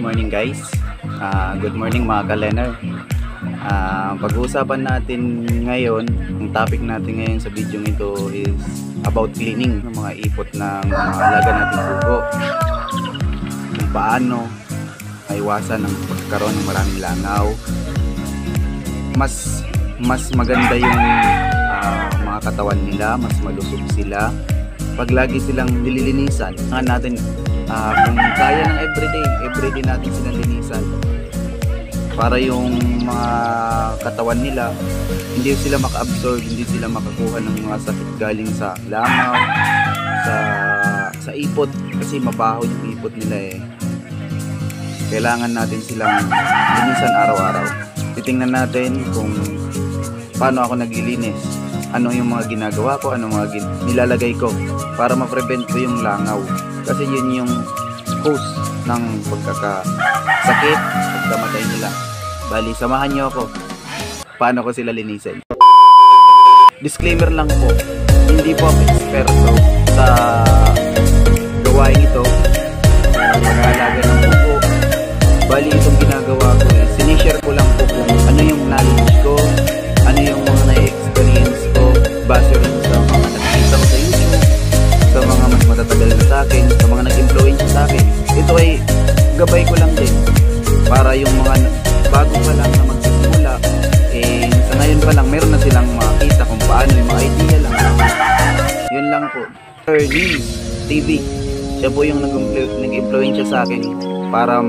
morning guys. Good morning mga ka-learner. Pag-uusapan natin ngayon, ang topic natin ngayon sa video ito is about cleaning ng mga ipot ng mga alaga natin pugo. Kung paano maiwasan ang pagkaroon ng maraming langaw. Mas maganda yung mga katawan nila, mas malusog sila pag lagi silang nililinisan. Natin kung kaya ng everyday natin silang linisan para yung mga katawan nila hindi sila maka-absorb, hindi sila makakuha ng mga sakit galing sa langaw, sa ipot, kasi mabaho yung ipot nila Kailangan natin silang linisan araw-araw. Titingnan natin kung paano ako naglilinis, ano yung mga ginagawa ko, ano mga nilalagay ko para ma-prevent ko yung langaw. Kasi yun yung cause ng pagkakasakit, pagkamatay nila. Bali, samahan nyo ako paano ko sila linisin. Disclaimer lang po, hindi po ako eksperto sa gawain ito, mag-aalaga ng pugo. Bali, itong ginagawa ko sinishare ko lang po kung ano yung knowledge ko, ano yung mga na-experience ko base rin sa mga nakikita ko sa YouTube, sa mga mas matatagal na sa akin, sa mga nag-influence sa akin. Ito ay gabay ko lang din para yung mga bago pa lang na magsisimula, sa ngayon pa lang meron na silang makita kung paano, yung mga idea lang. Yun lang po. Ernie TV, siya po yung nag-influence sa akin para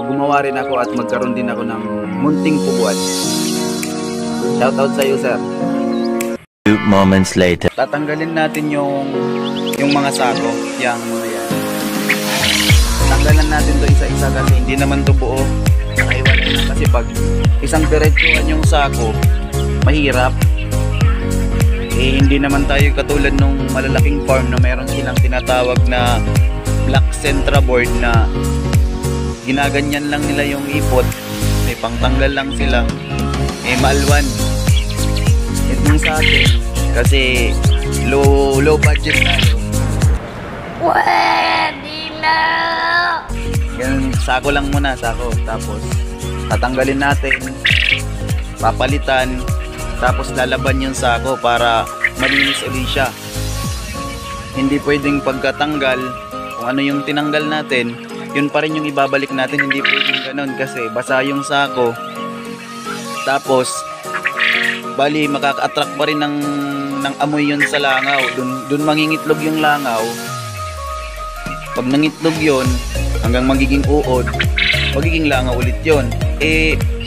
gumawa rin ako at magkaroon din ako ng munting puguan. Shoutout sa iyo, sir. 2 moments later. Tatanggalin natin yung mga sako, yung tanggalan natin to isa-isa kasi hindi naman to buo. Nakaiwan na kasi pag isang diretsuhan yung sako, mahirap. Hindi naman tayo katulad nung malalaking farm na meron silang tinatawag na black centra board na ginaganyan lang nila yung ipot, may pangtanggal lang sila, maalwan. Itong sa atin kasi low budget tayo. Pwede na! Yan, sako lang muna, sako. Tapos tatanggalin natin, papalitan, tapos lalaban yung sako para malinis ulit siya. Hindi pwedeng pagkatanggal kung ano yung tinanggal natin, yun pa rin yung ibabalik natin. Hindi pwedeng ganun kasi basa yung sako. Tapos bali makaka-attract pa rin ng amoy yun sa langaw. Dun mangingitlog yung langaw. Pag nangitlog yun hanggang magiging uod, magiging langaw ulit yun.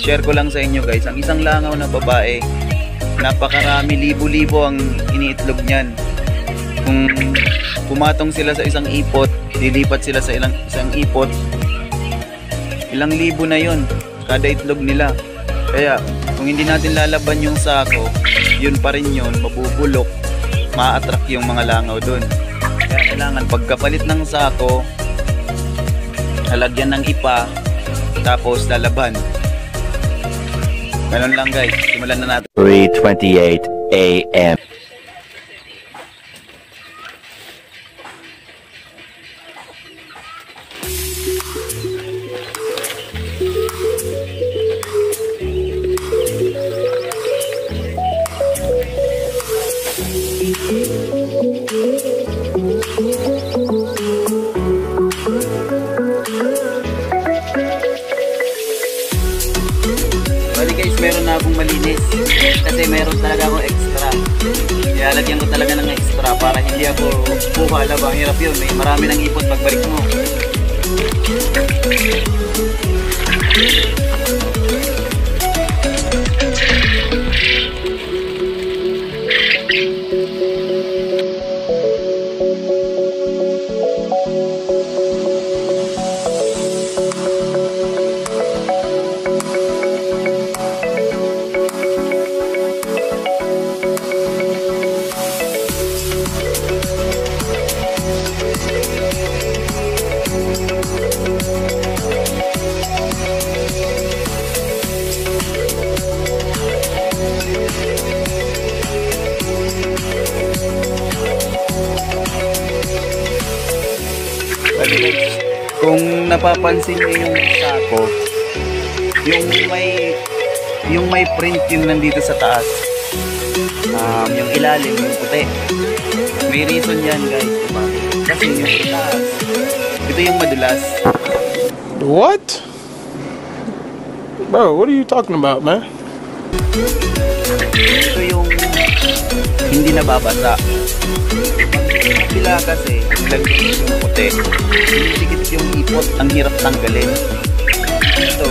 Share ko lang sa inyo guys, ang isang langaw na babae, napakarami, libo-libo ang iniitlog niyan. Kung pumatong sila sa isang ipot, lilipat sila sa isang ipot, ilang libo na yun kada itlog nila. Kaya kung hindi natin lalaban yung sako, yun pa rin yun, mabubulok, ma-attract yung mga langaw dun. Kaya kailangan pagkapalit ng sako, lalagyan ng ipa, tapos lalaban. Ganun lang guys, simulan na natin. 3:28 AM. Bali guys, meron na akong malinis kasi meron talaga akong extra. Kaya lagyan ko talaga ng extra para hindi ako buhala ba. Hirap yun, may marami ng ipot pagbalik mo. napapansin niyo yung sako, yung may print yung nandito sa taas, yung ilalim, yung puti. May reason yan guys, diba? Kasi yung sa taas, ito yung madulas. What? Bro, what are you talking about, man? Ito yung hindi nababasa. Sila kasi, lagyan yung puti, dikit yung ipot, ang hirap tanggalin. Ito,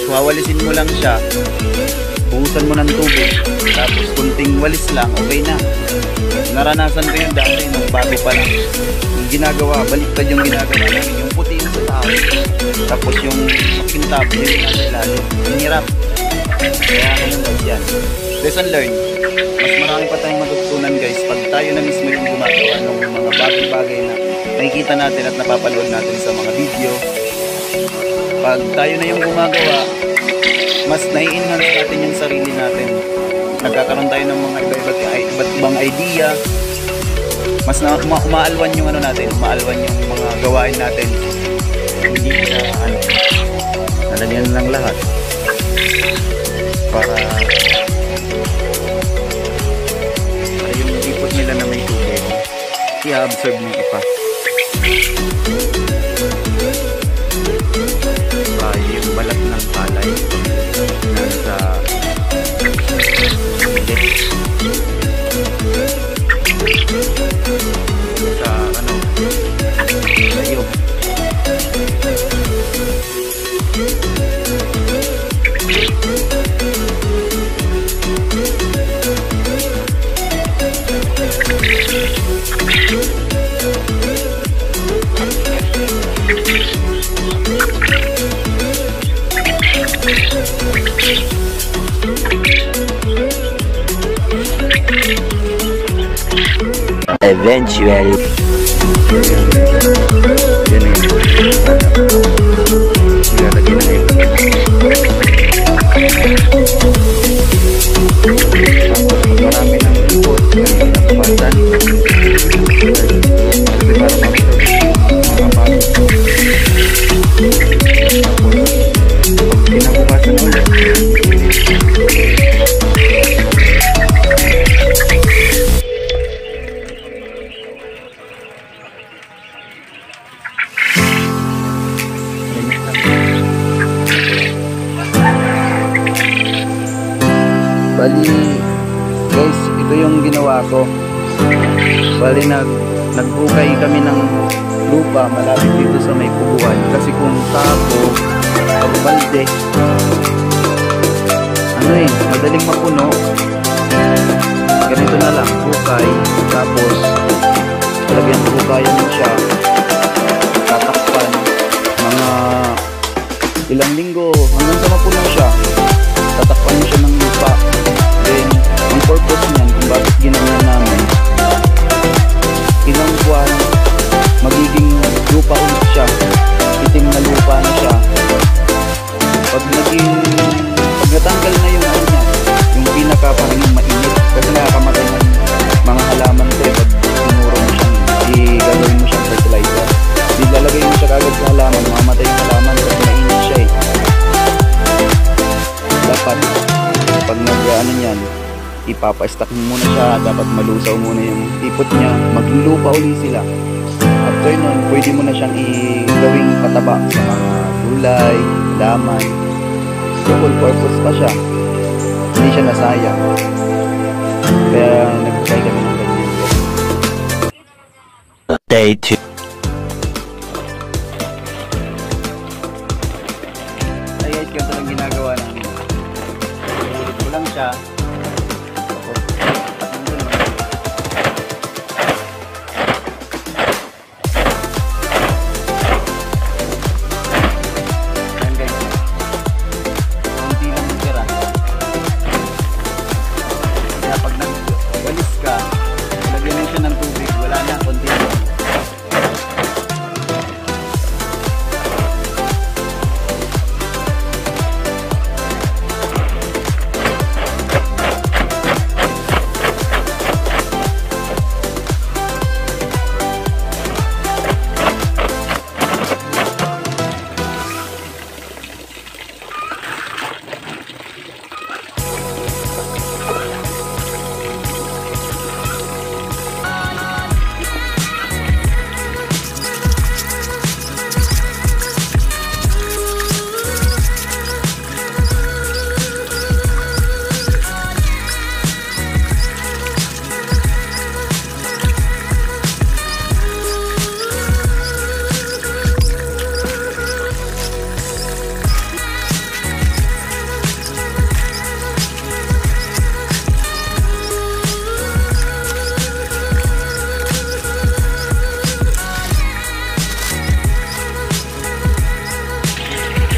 wawalisin mo lang siya, buhusan mo ng tubig, tapos kunting walis lang, okay na. Naranasan ko yun dati nung bago pa lang. Yung ginagawa, baliktad yung ginagawa namin, yung puti yung sa taas, tapos yung makintab, yung nasa ilalim. Ang hirap. Kaya ngayon guys yan. Lesson learned. Mas marami pa tayong matutunan guys pag tayo na mismo yung gumagawa ng mga bagay-bagay na nakikita natin at napapanood natin sa mga video. Pag tayo na yung gumagawa, mas nai-enhance natin yung sarili natin. Nagkakaroon tayo ng mga iba't ibang idea. Mas umaalwan yung ano natin, umaalwan yung mga gawain natin. Hindi na nalagyan lang lahat para yung ipot nila na may tubig i-absorb ng ipa. Yung balat ng palay nasa sa layog. Eventually. Marami ng ipot, napapasan. Kasi para mga bago. Tapos, kinabukasan ulit. Bali, guys, ito yung ginawa ko. Bali, naghukay kami ng lupa malapit dito sa may puguan. Kasi kung tapo o balde, madaling mapuno. Ganito na lang, hukay. Tapos, hukayan mo siya. Tatakpan. Mga ilang linggo hanggang sa mapuno siya. Tatakpan mo siya ng lupa. Then, ang purpose niyan kung bakit ginanyan namin, ilang buwan, magiging lupa ulit siya. Itim na lupa na siya. Pag natanggal na yung ano niya, yung pinaka parang yung mainit, kasi nakakamatay ng mga halaman ko pag sinuro mo siyang, gagawin mo siyang fertilizer. Lalagay mo siya kagad sa halaman, mamamatay yung halaman kasi mainit siya eh. Dapat pag nag-ano niyan, ipapa-stack mo muna siya, dapat malusaw muna yung ipot niya, maging lupa uli sila. After nun, pwede mo na siyang gawing pataba sa mga gulay, laman. So full purpose pa siya, hindi siya nasayang. Kaya nag-try kami ng ganyan. Day 2. Ay guys, ganito lang ginagawa namin. Ulit ko lang siya. Tapos, nandun. Ayan guys. Kunti lang yung tira. Kaya pag nag-walis ka, lagyan mo siya ng tubig. Wala na, kunti lang.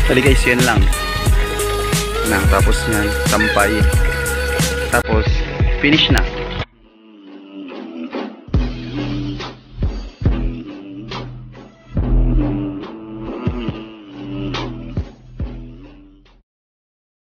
Bali guys, yan lang. Tapos yan, sampay. Tapos, finish na.